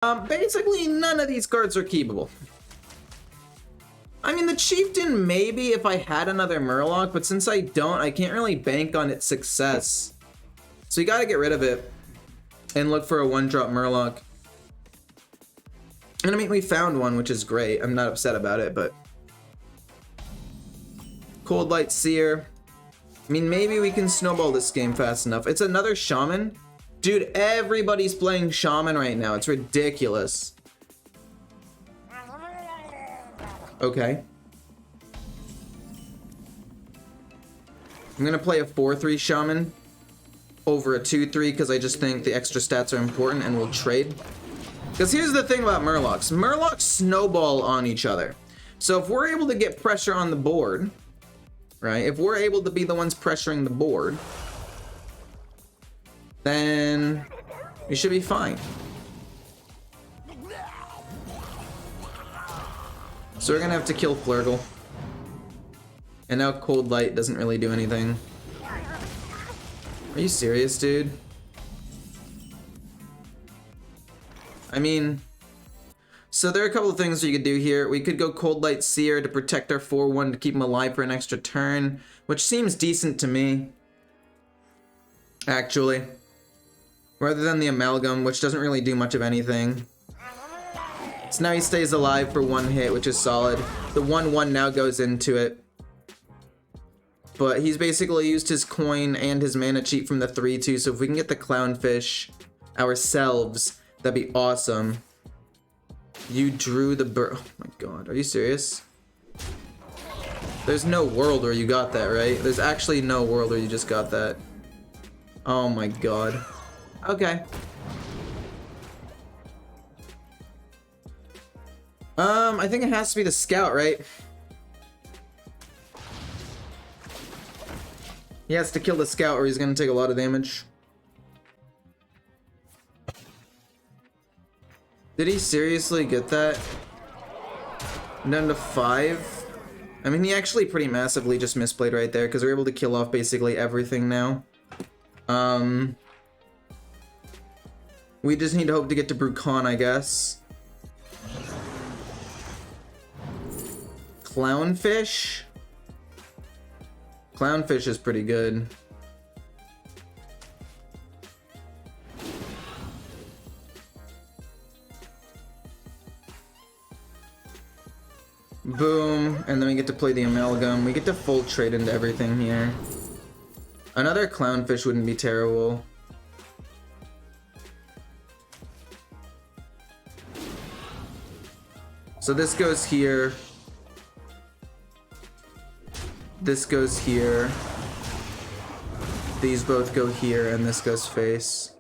Basically none of these cards are keepable. I mean, the Chieftain maybe if I had another Murloc, but since I don't, I can't really bank on its success. So you gotta get rid of it and look for a one-drop Murloc. And I mean, we found one, which is great. I'm not upset about it, but... Cold Light Seer. I mean, maybe we can snowball this game fast enough. It's another Shaman. Dude, everybody's playing Shaman right now. It's ridiculous. Okay. I'm gonna play a 4-3 Shaman over a 2-3 because I just think the extra stats are important and we'll trade. Because here's the thing about Murlocs. Murlocs snowball on each other. So if we're able to get pressure on the board, right? If we're able to be the ones pressuring the board, then we should be fine. So we're gonna have to kill Flurgle. And now Cold Light doesn't really do anything. Are you serious, dude? I mean, so there are a couple of things you could do here. We could go Cold Light Seer to protect our 4-1 to keep him alive for an extra turn, which seems decent to me, actually. Rather than the Amalgam, which doesn't really do much of anything. So now he stays alive for 1 hit, which is solid. The 1-1 now goes into it. But he's basically used his coin and his mana cheat from the 3-2, so if we can get the Clownfish ourselves, that'd be awesome. You drew the bird. Oh my god, are you serious? There's no world where you got that, right? There's actually no world where you just got that. Oh my god. Okay. I think it has to be the scout, right? He has to kill the scout or he's gonna take a lot of damage. Did he seriously get that? Down to 5? I mean, he actually pretty massively just misplayed right there because we're able to kill off basically everything now. We just need to hope to get to Brucon, I guess. Clownfish? Clownfish is pretty good. Boom, and then we get to play the Amalgam. We get to full trade into everything here. Another Clownfish wouldn't be terrible. So this goes here. This goes here. These both go here, and this goes face.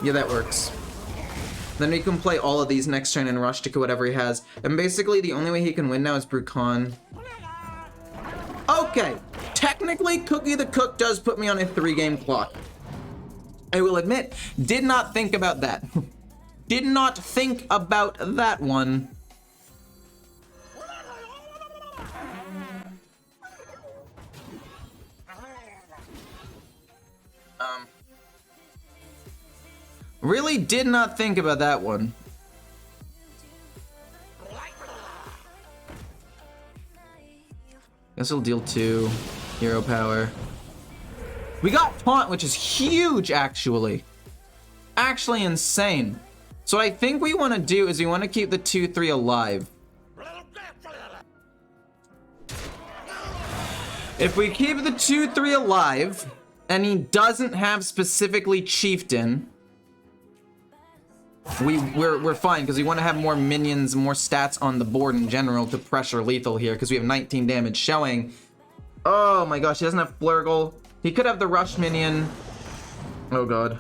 Yeah, that works. Then we can play all of these next turn and rush to kill whatever he has. And basically, the only way he can win now is Brucon. Okay, technically, Cookie the Cook does put me on a 3-game clock. I will admit, did not think about that. Did not think about that one. Really did not think about that one. Guess he'll deal 2 hero power. We got taunt, which is huge, actually. Actually insane. So what I think we want to do is we want to keep the 2-3 alive. If we keep the 2-3 alive, and he doesn't have specifically Chieftain, we're fine, because we want to have more minions, more stats on the board in general to pressure lethal here, because we have 19 damage showing. Oh my gosh, he doesn't have Flurgle. He could have the rush minion. Oh god.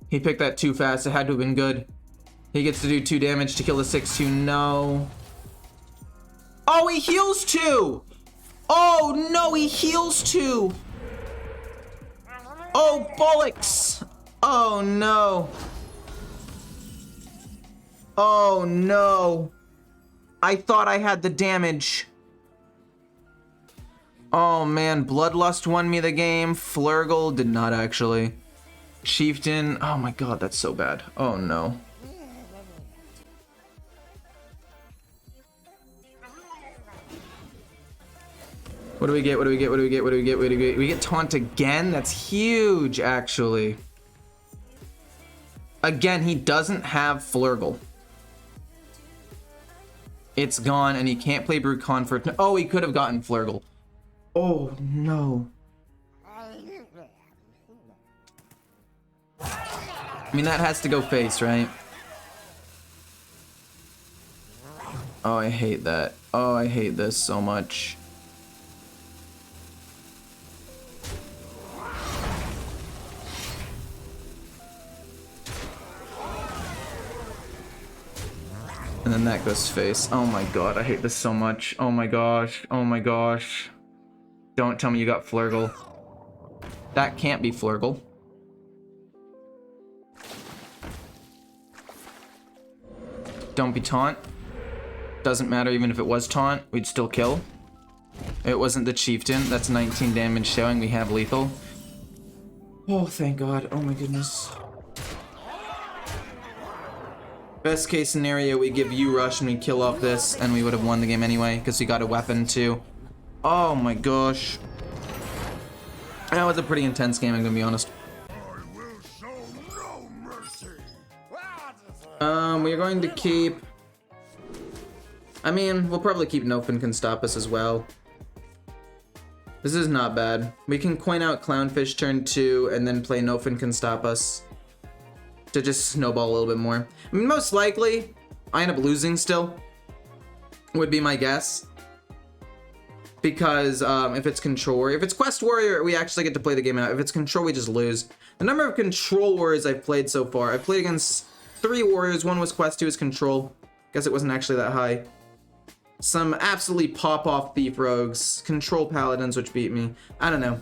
He picked that too fast. It had to have been good. He gets to do 2 damage to kill the 6-2. No. Oh, he heals 2! Oh no, he heals 2! Oh, bollocks! Oh no. Oh no. I thought I had the damage. Oh man, Bloodlust won me the game. Flurgle did not actually. Chieftain. Oh my god, that's so bad. Oh no. What do we get? What do we get? What do we get? What do we get? What do we get? We get taunt again? That's huge, actually. Again, he doesn't have Flurgle. It's gone, and he can't play Brucon for... Oh, he could have gotten Flurgle. Oh, no. I mean, that has to go face, right? Oh, I hate that. Oh, I hate this so much. And then that goes face. Oh my god, I hate this so much. Oh my gosh. Oh my gosh. Don't tell me you got Flurgle. That can't be Flurgle. Don't be taunt. Doesn't matter even if it was taunt, we'd still kill. It wasn't the chieftain. That's 19 damage showing we have lethal. Oh, thank god. Oh my goodness. Best case scenario, we give you rush and we kill off this, and we would have won the game anyway, because we got a weapon too. Oh my gosh. That was a pretty intense game, I'm gonna be honest. We are going to keep... I mean, we'll probably keep Nofin Can Stop Us as well. This is not bad. We can coin out Clownfish turn 2, and then play Nofin Can Stop Us. To just snowball a little bit more. I mean, most likely, I end up losing still. Would be my guess. Because if it's Control Warrior, if it's Quest Warrior, we actually get to play the game out. If it's Control, we just lose. The number of Control Warriors I've played so far, I've played against 3 Warriors. 1 was Quest, 2 was Control. Guess it wasn't actually that high. Some absolutely pop-off Thief Rogues. Control Paladins, which beat me. I don't know.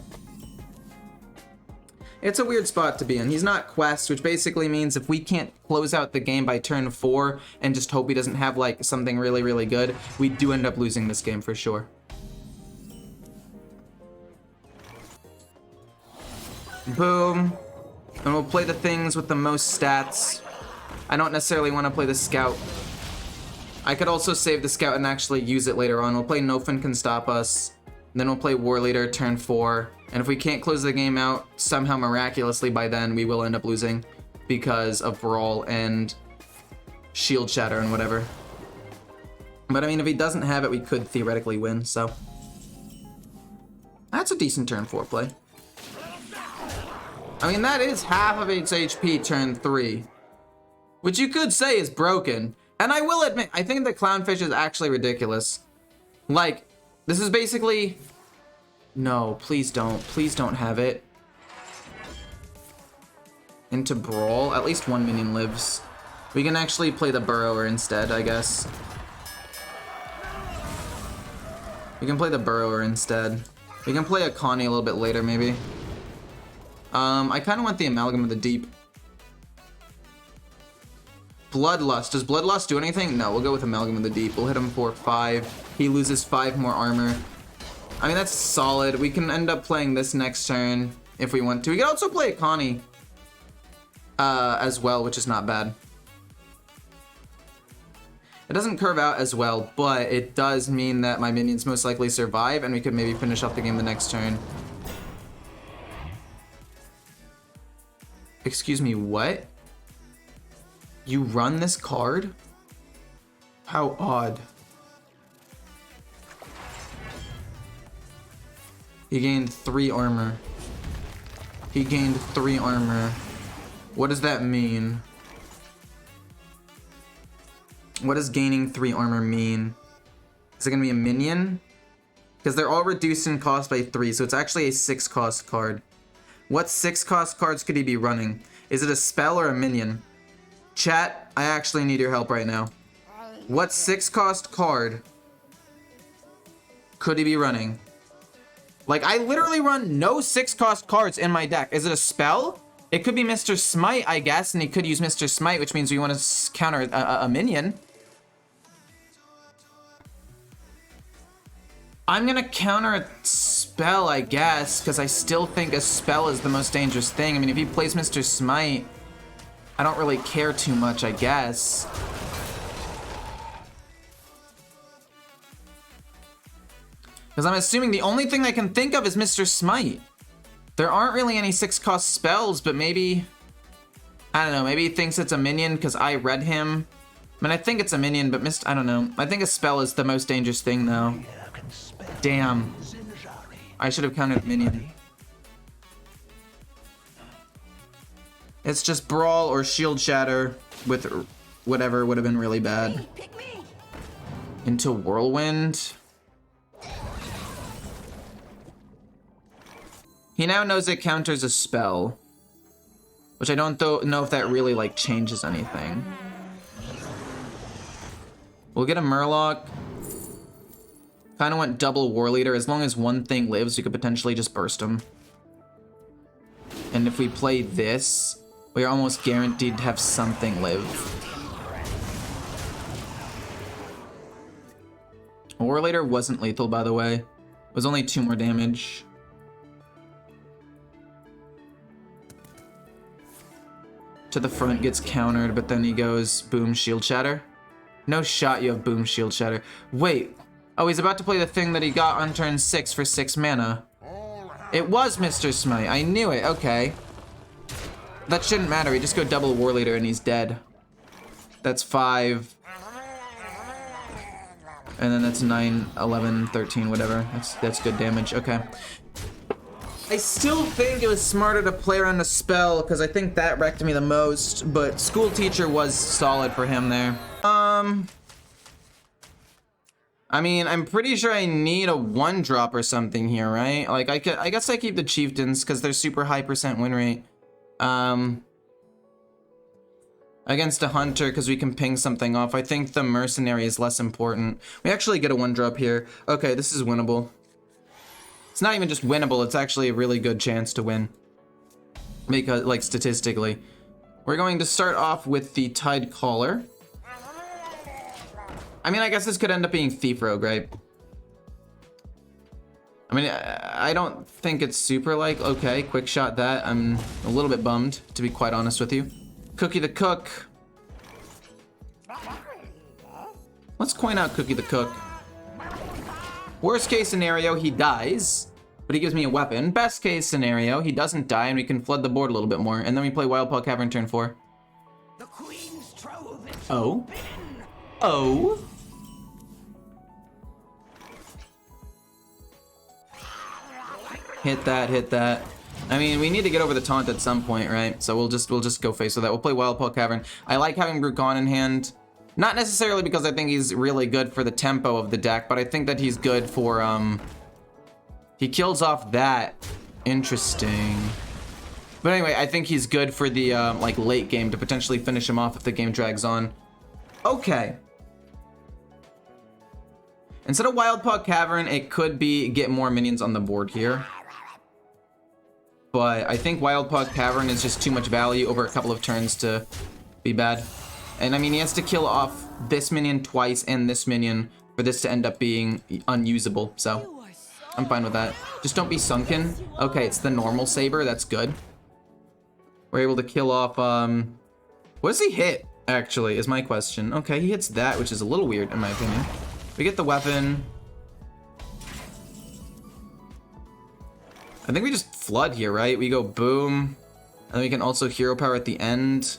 It's a weird spot to be in. He's not Quest, which basically means if we can't close out the game by turn 4 and just hope he doesn't have like something really, really good, we do end up losing this game for sure. Boom. And we'll play the things with the most stats. I don't necessarily want to play the Scout. I could also save the Scout and actually use it later on. We'll play Nofin Can Stop Us. Then we'll play War Leader turn 4. And if we can't close the game out, somehow miraculously by then, we will end up losing because of Brawl and Shield Shatter and whatever. But I mean, if he doesn't have it, we could theoretically win, so. That's a decent turn 4 play. I mean, that is half of its HP turn 3. Which you could say is broken. And I will admit, I think the Clownfish is actually ridiculous. Like, this is basically... No, please don't. Please don't have it. Into Brawl. At least 1 minion lives. We can actually play the Burrower instead, I guess. We can play the Burrower instead. We can play a Connie a little bit later, maybe. I kind of want the Amalgam of the Deep. Bloodlust. Does Bloodlust do anything? No, we'll go with Amalgam of the Deep. We'll hit him for 5. He loses 5 more armor. I mean, that's solid. We can end up playing this next turn if we want to. We can also play a Connie as well, which is not bad. It doesn't curve out as well, but it does mean that my minions most likely survive, and we could maybe finish off the game the next turn. Excuse me, what? You run this card? How odd. He gained 3 armor. He gained 3 armor. What does that mean? What does gaining 3 armor mean? Is it gonna be a minion? Because they're all reduced in cost by 3, so it's actually a 6 cost card. What 6 cost cards could he be running? Is it a spell or a minion? Chat, I actually need your help right now. What 6 cost card could he be running? Like, I literally run no 6 cost cards in my deck. Is it a spell? It could be Mr. Smite, I guess, and he could use Mr. Smite, which means we want to counter a minion. I'm gonna counter a spell, I guess, because I still think a spell is the most dangerous thing. I mean, if he plays Mr. Smite, I don't really care too much, I guess. Because I'm assuming the only thing I can think of is Mr. Smite. There aren't really any 6-cost spells, but maybe... I don't know, maybe he thinks it's a minion because I read him. I mean, I think it's a minion, but I don't know. I think a spell is the most dangerous thing, though. Damn. I should have counted minion. It's just Brawl or Shield Shatter with whatever would have been really bad. Into Whirlwind. He now knows it counters a spell. Which I don't know if that really, like, changes anything. We'll get a Murloc. Kind of want double War Leader. As long as one thing lives, we could potentially just burst him. And if we play this, we're almost guaranteed to have something live. War Leader wasn't lethal, by the way. It was only 2 more damage. To the front gets countered, but then he goes boom, shield shatter. No shot you have boom, shield shatter. Wait. Oh, he's about to play the thing that he got on turn 6 for 6 mana. It was Mr. Smite. I knew it. Okay. That shouldn't matter. We just go double War Leader and he's dead. That's 5. And then that's 9, 11, 13, whatever. That's good damage. Okay. I still think it was smarter to play around the spell because I think that wrecked me the most, but School Teacher was solid for him there. I mean, I'm pretty sure I need a 1-drop or something here, right? Like, I guess I keep the Chieftains because they're super high % win rate. Against a Hunter because we can ping something off. I think the Mercenary is less important. We actually get a 1-drop here. Okay, this is winnable. It's not even just winnable, it's actually a really good chance to win. Because, like, statistically. We're going to start off with the Tide Caller. I mean, I guess this could end up being Thief Rogue, right? I mean, I don't think it's super like, okay, quick shot that. I'm a little bit bummed, to be quite honest with you. Cookie the Cook. Let's coin out Cookie the Cook. Worst case scenario, he dies, but he gives me a weapon. Best case scenario, he doesn't die and we can flood the board a little bit more. And then we play Wild Paw Cavern turn 4. The Queen's trove is oh. Oh. Hit that, hit that. I mean, we need to get over the taunt at some point, right? So we'll just go face with that. We'll play Wild Paw Cavern. I like having Brucon in hand. Not necessarily because I think he's really good for the tempo of the deck, but I think that he's good for, he kills off that. Interesting. But anyway, I think he's good for the, like, late game to potentially finish him off if the game drags on. Okay. Instead of Wild Paw Cavern, it could be get more minions on the board here. But I think Wild Paw Cavern is just too much value over a couple of turns to be bad. And I mean, he has to kill off this minion twice and this minion for this to end up being unusable. So I'm fine with that. Just don't be Sunken. Okay, it's the normal saber. That's good. We're able to kill off, what does he hit, actually, is my question. Okay, he hits that, which is a little weird, in my opinion. We get the weapon. I think we just flood here, right? We go boom. And then we can also hero power at the end.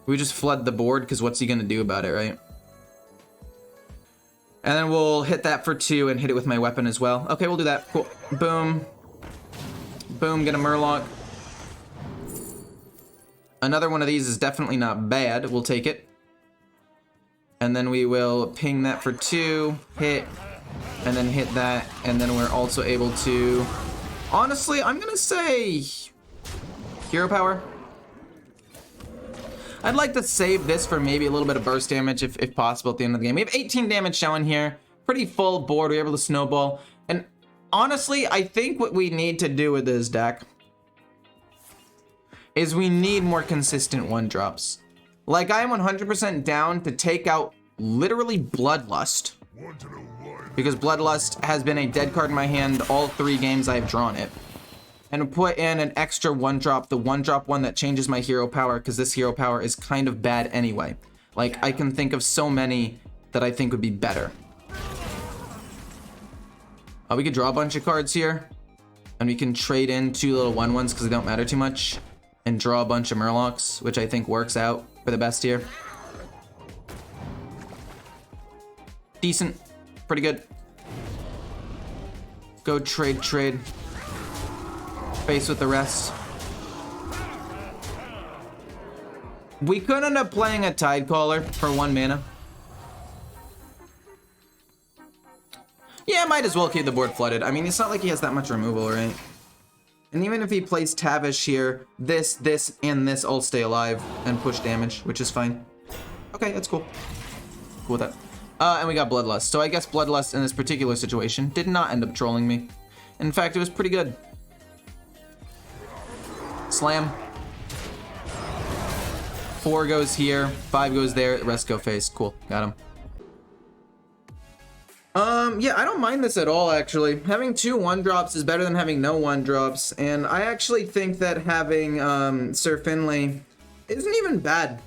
We just flood the board, because what's he going to do about it, right? And then we'll hit that for 2 and hit it with my weapon as well. Okay, we'll do that. Cool. Boom. Boom, get a Murloc. Another one of these is definitely not bad. We'll take it. And then we will ping that for 2, hit, and then hit that. And then we're also able to... Honestly, I'm going to say... hero power. I'd like to save this for maybe a little bit of burst damage if possible at the end of the game. We have 18 damage showing here. Pretty full board. We're able to snowball. And honestly, I think what we need to do with this deck is we need more consistent 1-drops. Like, I am 100% down to take out literally Bloodlust because Bloodlust has been a dead card in my hand all 3 games I've drawn it. And put in an extra 1-drop, the 1-drop one that changes my hero power, because this hero power is kind of bad anyway. Like, I can think of so many that I think would be better. We could draw a bunch of cards here, and we can trade in 2 little 1/1s because they don't matter too much, and draw a bunch of Murlocs, which I think works out for the best here. Decent. Pretty good. Go trade. Face with the rest. We could end up playing a Tidecaller for 1 mana. Yeah, might as well keep the board flooded. I mean, it's not like he has that much removal, right? And even if he plays Tavish here, this, and this all stay alive and push damage, which is fine. Okay, that's cool. Cool with that. And we got Bloodlust. So I guess Bloodlust in this particular situation did not end up trolling me. In fact, it was pretty good. Slam. 4 goes here, 5 goes there, the rest go face. Cool, got him. Yeah, I don't mind this at all, actually. Having 2 1-drops is better than having no 1-drops, and I actually think that having Sir Finley isn't even bad.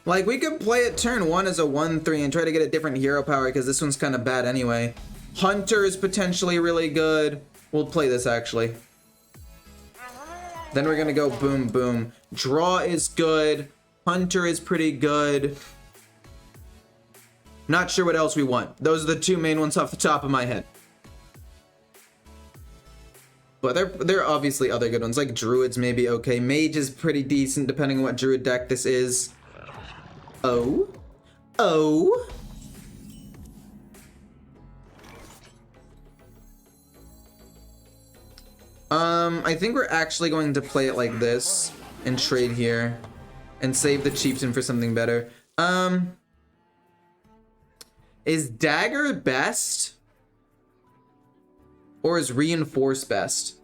Like, we could play it turn 1 as a 1/3 and try to get a different hero power, because this one's kind of bad anyway. Hunter is potentially really good. We'll play this, actually. Then we're gonna go boom, boom. Draw is good. Hunter is pretty good. Not sure what else we want. Those are the 2 main ones off the top of my head. But there are obviously other good ones, like Druids maybe okay. Mage is pretty decent depending on what Druid deck this is. Oh. I think we're actually going to play it like this and trade here and save the Chieftain for something better. Is Dagger best? Or is Reinforce best?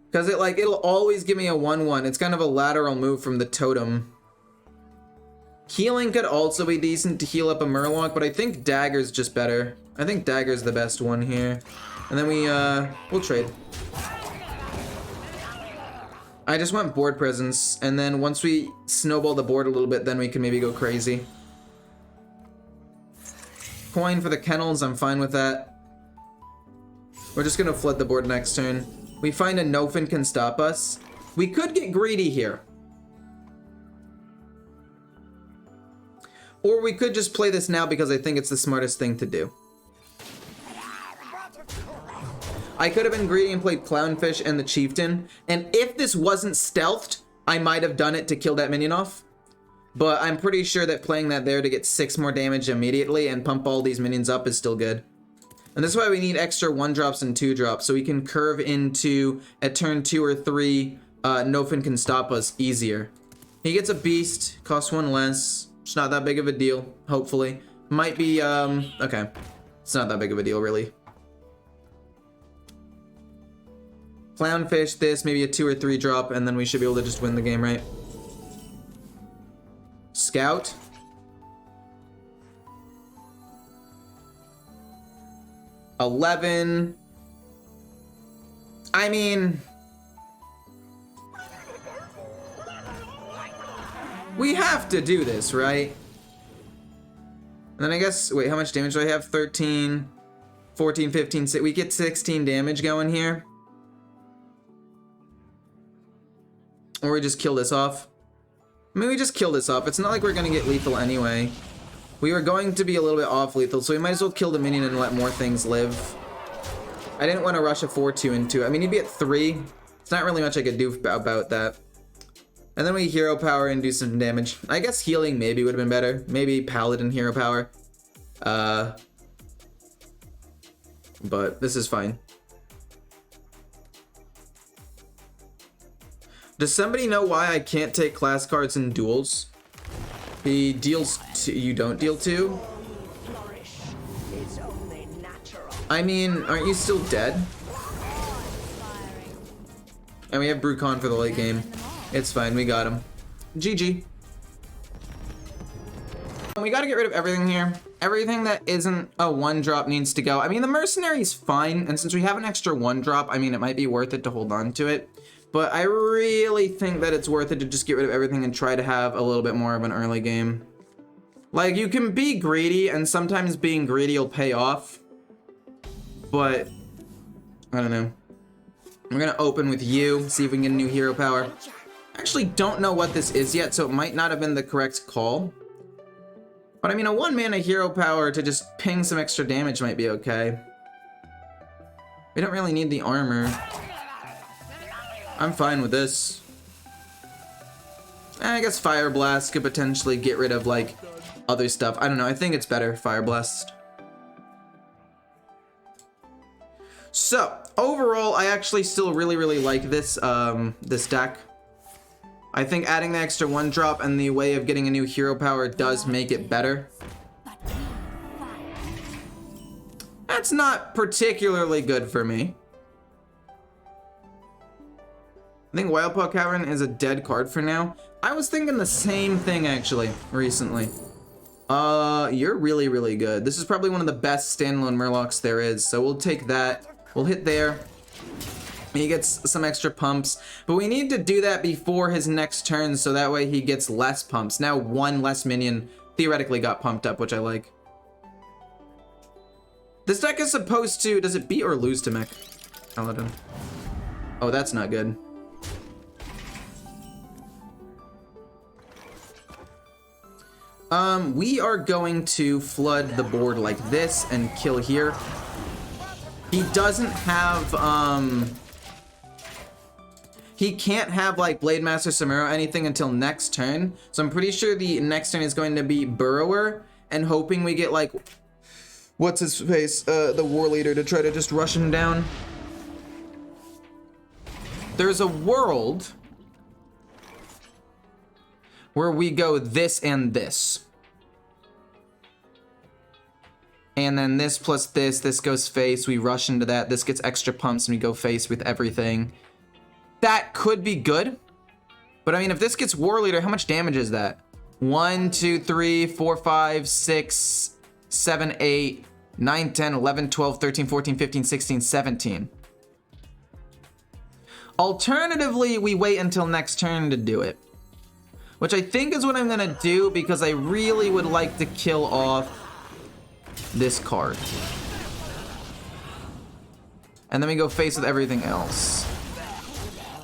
Because it'll always give me a 1/1. It's kind of a lateral move from the totem. Healing could also be decent to heal up a Murloc, but I think Dagger's just better. I think Dagger's the best one here. And then we'll trade. I just want board presence, and then once we snowball the board a little bit, then we can maybe go crazy. Coin for the kennels, I'm fine with that. We're just gonna flood the board next turn. We find a Nofin can stop us. We could get greedy here. Or we could just play this now because I think it's the smartest thing to do. I could have been greedy and played Clownfish and the Chieftain, and if this wasn't stealthed, I might have done it to kill that minion off. But I'm pretty sure that playing that there to get 6 more damage immediately and pump all these minions up is still good. And this is why we need extra 1-drops and 2-drops, so we can curve into, at turn 2 or 3, Nofin can stop us easier. He gets a beast, costs 1 less. It's not that big of a deal, hopefully. Might be, okay. It's not that big of a deal, really. Clownfish this, maybe a 2 or 3 drop, and then we should be able to just win the game, right? Scout. $11. I mean, we have to do this, right? And then I guess, wait, how much damage do I have? 13, 14, 15, we get 16 damage going here. Or we just kill this off. I mean, we just kill this off. It's not like we're gonna get lethal anyway. We are going to be a little bit off lethal, so we might as well kill the minion and let more things live. I didn't want to rush a 4-2 into it. I mean, he'd be at 3. It's not really much I could do about that. And then we hero power and do some damage. I guess healing maybe would have been better. Maybe paladin hero power. But this is fine. Does somebody know why I can't take class cards in duels? He deals to, you don't deal to? I mean, aren't you still dead? And we have Brucon for the late game. It's fine, we got him. GG. We gotta get rid of everything here. Everything that isn't a 1-drop needs to go. I mean, the mercenary's fine, and since we have an extra 1-drop, I mean, it might be worth it to hold on to it. But I really think that it's worth it to just get rid of everything and try to have a little bit more of an early game. Like, you can be greedy, and sometimes being greedy will pay off. But, I don't know. We're gonna open with you, see if we can get a new hero power. I actually don't know what this is yet, so it might not have been the correct call. But I mean, a 1-mana hero power to just ping some extra damage might be okay. We don't really need the armor. I'm fine with this. I guess Fire Blast could potentially get rid of, like, other stuff. I don't know, I think it's better, Fire Blast. So, overall, I actually still really like this, this deck. I think adding the extra 1-drop and the way of getting a new hero power does make it better. That's not particularly good for me. I think Wildpaw Cavern is a dead card for now. I was thinking the same thing, actually, recently. You're really good. This is probably one of the best standalone Murlocs there is, so we'll take that. We'll hit there. He gets some extra pumps, but we need to do that before his next turn so that way he gets less pumps. Now 1 less minion theoretically got pumped up, which I like. This deck is supposed to, does it beat or lose to Mech Paladin? Oh, that's not good. We are going to flood the board like this and kill here. He doesn't have, he can't have, like, Blade Master Samuro anything until next turn. So I'm pretty sure the next turn is going to be Burrower, and hoping we get, like, what's his face, the War Leader to try to just rush him down. There's a world where we go this and this. And then this plus this goes face, we rush into that, this gets extra pumps and we go face with everything. That could be good. But I mean, if this gets War Leader, how much damage is that? 1, 2, 3, 4, 5, 6, 7, 8, 9, 10, 11, 12, 13, 14, 15, 16, 17. Alternatively, we wait until next turn to do it. Which I think is what I'm gonna do because I really would like to kill off this card. And then we go face with everything else.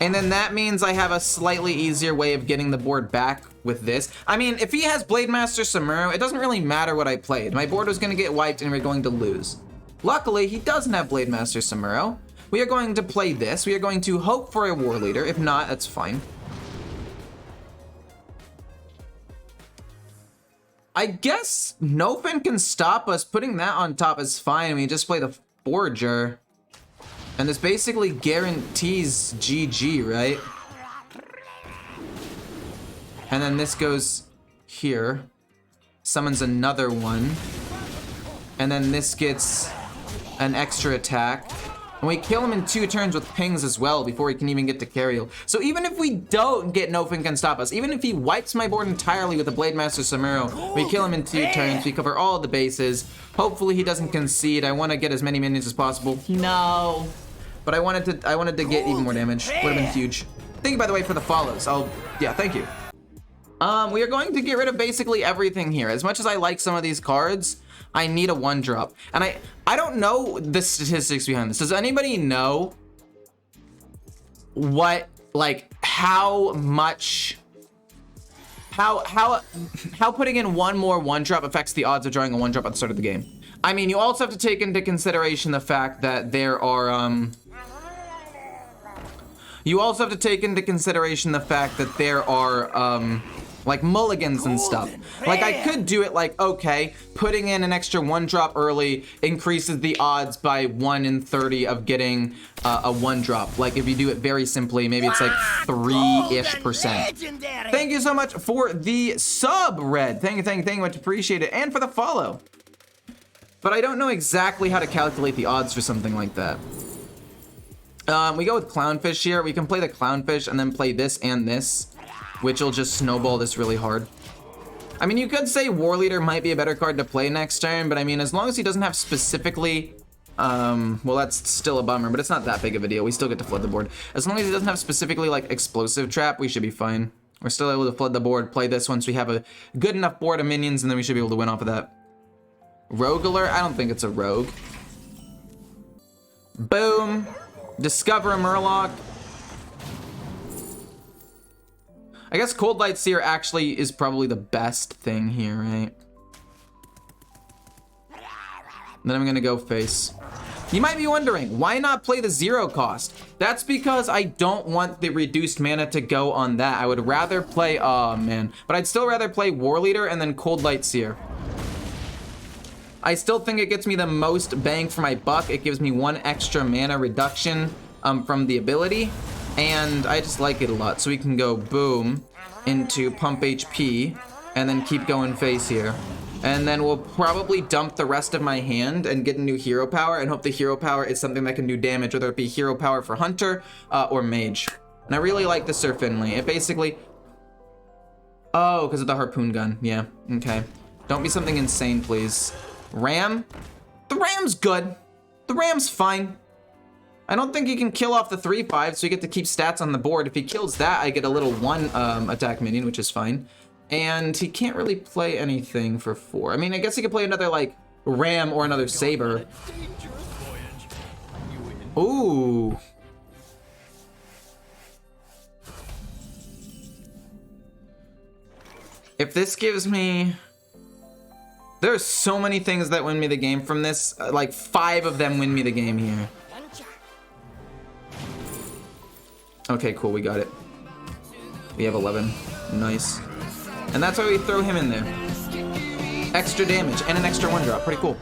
And then that means I have a slightly easier way of getting the board back with this. I mean, if he has Blade Master Samuro, it doesn't really matter what I played. My board was gonna get wiped and we're going to lose. Luckily, he doesn't have Blade Master Samuro. We are going to play this. We are going to hope for a War Leader. If not, that's fine. I guess Nofin can stop us. Putting that on top is fine. We just play the Forager. And this basically guarantees GG, right? And then this goes here. Summons another one. And then this gets an extra attack. And we kill him in 2 turns with pings as well before he can even get to Cariel. So even if we don't get Nofin can stop us, even if he wipes my board entirely with the Blade Master Samuro, we kill him in 2 turns, we cover all the bases. Hopefully he doesn't concede. I want to get as many minions as possible. No. But I wanted to get even more damage. Would have been huge. Thank you, by the way, for the follows. Yeah, thank you. We are going to get rid of basically everything here. As much as I like some of these cards, I need a 1-drop. And I don't know the statistics behind this. Does anybody know what, like, how putting in 1 more 1-drop affects the odds of drawing a 1-drop at the start of the game? I mean, you also have to take into consideration the fact that there are, like mulligans and stuff. Like I could do it like, okay, putting in an extra 1-drop early increases the odds by 1 in 30 of getting a 1-drop. Like if you do it very simply, maybe it's like 3-ish%. Thank you so much for the sub, Red. Thank you, much appreciated. And for the follow. But I don't know exactly how to calculate the odds for something like that. We go with Clownfish here. We can play the Clownfish and then play this and this, which will just snowball this really hard. I mean, you could say War Leader might be a better card to play next turn, but I mean, as long as he doesn't have specifically, well, that's still a bummer, but it's not that big of a deal. We still get to flood the board. As long as he doesn't have specifically like Explosive Trap, we should be fine. We're still able to flood the board, play this once we have a good enough board of minions, and then we should be able to win off of that. Rogue Alert? I don't think it's a rogue. Boom. Discover a Murloc. I guess Cold Light Seer actually is probably the best thing here, right? Then I'm gonna go face. You might be wondering, why not play the 0 cost? That's because I don't want the reduced mana to go on that. I would rather play, oh man. But I'd still rather play War Leader and then Cold Light Seer. I still think it gets me the most bang for my buck. It gives me 1 extra mana reduction from the ability. And I just like it a lot. So we can go boom into pump HP and then keep going face here. And then we'll probably dump the rest of my hand and get a new hero power and hope the hero power is something that can do damage, whether it be hero power for Hunter or Mage. And I really like the Sir Finley. It basically... Oh, because of the harpoon gun. Yeah, okay. Don't be something insane, please. Ram? The Ram's good. The Ram's fine. I don't think he can kill off the 3/5, so you get to keep stats on the board. If he kills that, I get a little 1 attack minion, which is fine. And he can't really play anything for 4. I mean, I guess he could play another, like, Ram or another Saber. Ooh. If this gives me... There's so many things that win me the game from this. Like, 5 of them win me the game here. Okay, cool, we got it. We have 11. Nice. And that's why we throw him in there. Extra damage and an extra 1-drop. Pretty cool.